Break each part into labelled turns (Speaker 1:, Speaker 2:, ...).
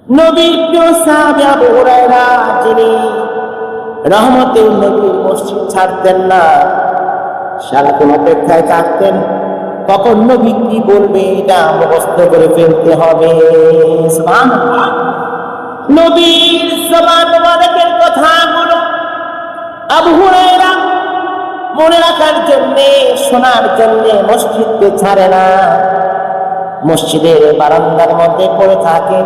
Speaker 1: নবীর প্রিয় সাহাবী আবু হুরায়রা, যিনি রহমতের নবীর মসজিদ ছাড়তেন না, সারাক্ষণ অপেক্ষায় থাকতেন কখন নবী কি বলবে এটা মুখস্থ করে ফেলতে হবে। সুবহানাল্লাহ। নবীর জবান মুবারকের কথাগুলো আবু হুরায়রা মনে রাখার জন্যে, শোনার জন্যে মসজিদকে ছাড়ে না, মসজিদের বারান্দার মধ্যে পড়ে থাকে।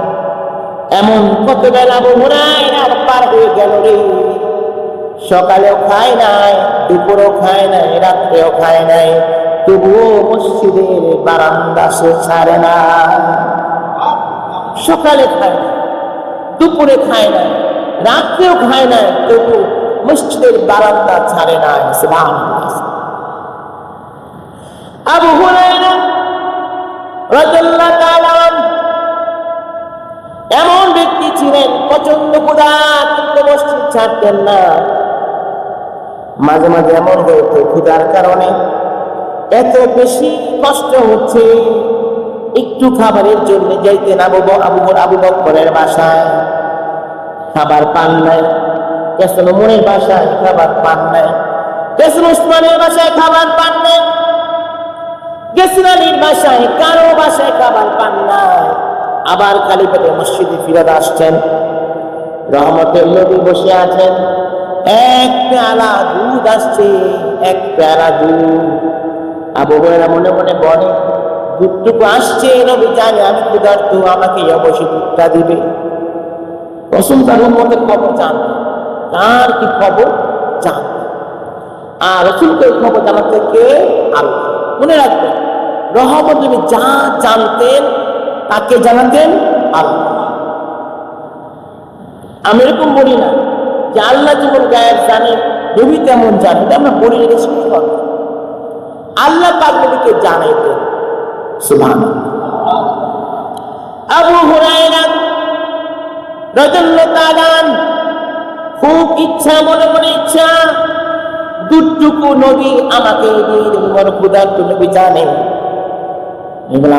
Speaker 1: এমন কত বেলা আবু হুরায়রার পার হয়ে গেল রে, সকালেও খায় নাই, দুপুরেও খায় নাই, রাত্রেও খায় নাই, তবুও মসজিদের বারান্দা সে ছাড়ে না। সকালে খায় না, দুপুরে খায় না, রাত্রেও খায় না, তবু মসজিদের বারান্দা ছাড়ে না। সুবহানাল্লাহ। আবু হুরায়রা রাদিয়াল্লাহু তাআলা এমন ব্যক্তি ছিলেন, প্রচন্ড ক্ষুধা, কিন্তু মসজিদ ছাড়তেন না। মাঝে মাঝে এমন হতো ক্ষুধার কারণে এত বেশি কষ্ট হচ্ছে, একটু খাবারের জন্য যাইতেন আবু বকরের বাসায়, খাবার পান নাই। গেছেন ওমরের বাসায়, খাবার পান নাই। গেছেন উসমানের বাসায়, খাবার পান নাই। গেছেন আলীর বাসায়, কারো বাসায় খাবার পান নাই। আবার খালি পেটে মসজিদে ফিরে আসছেন। রহমতের নবী বসে আছেন, এক পেয়ালা দুধ আসছে, এক পেয়ালা দুধ। আবু হুরায়রা মনে মনে বলে, দুধটুকু আসছে, নবী জানে আমি ক্ষুধার্ত, আমাকে অবশ্যই দুধটা দিবে। রাসূল তার উম্মতের খবর জানতেন, কার কি খবর জানতেন, আর রাসূলকে খবর জানাতে কে? আল্লাহ। মনে রাখবেন, রহমত নবী যা জানতেন তাকে জানাতেন আল্লাহ। আমি এরকম বলি না যে আল্লাহ যেমন গায়েব জানেন নবী তেমন জানেন, আমরা বলি না, শুনতে পারবেন। আল্লাহ পাক নবীকে জানাইতেন। সুবহানাল্লাহ। আবু হুরায়রা রাদিয়াল্লাহু তাআলা খুব ইচ্ছা, মনে মনে ইচ্ছা, দুধটুকু নবী আমাকে দিয়ে দেবেন, বড় ক্ষুধার্ত নবী জানেন।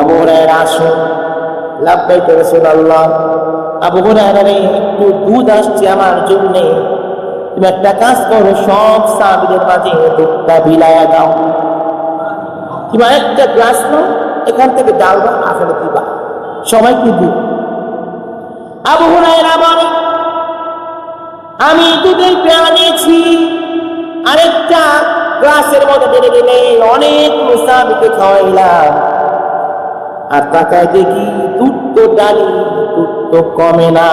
Speaker 1: আবু হুরায়রা আসুন। লাব্বাইক রাসূলুল্লাহ। আবু হুরায়রা রে, একটু দুধ আসছে আমার জন্যে, তুমি একটা কাজ করো, সব সাহাবীদের মাঝে দুধটা বিলায়া দাও। তুমি একটা গ্লাস নাও, এখান থেকে ডালবা, আসলে দিবা, সবাইকে দুধ। আবু হুরায়রা বলে, আমি দুধের পেয়ালা নিয়েছি, আরেকটা গ্লাসের মধ্যে ঢেলে ঢেলে অনেক মুসাফিরকে খাওয়াইলাম, আর তাকায় দেখি দুধ তো ডালি, দুধ তো কমে না।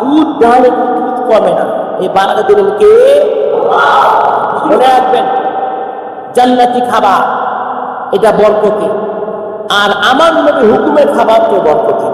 Speaker 1: দুধ ডালে দুধ কমে না, এই বানাতে দিলেন কে? মনে রাখবেন, জান্নাতি খাবার এটা বরকতি, আর আমার নবী হুকুমের খাবার তো বরকতি।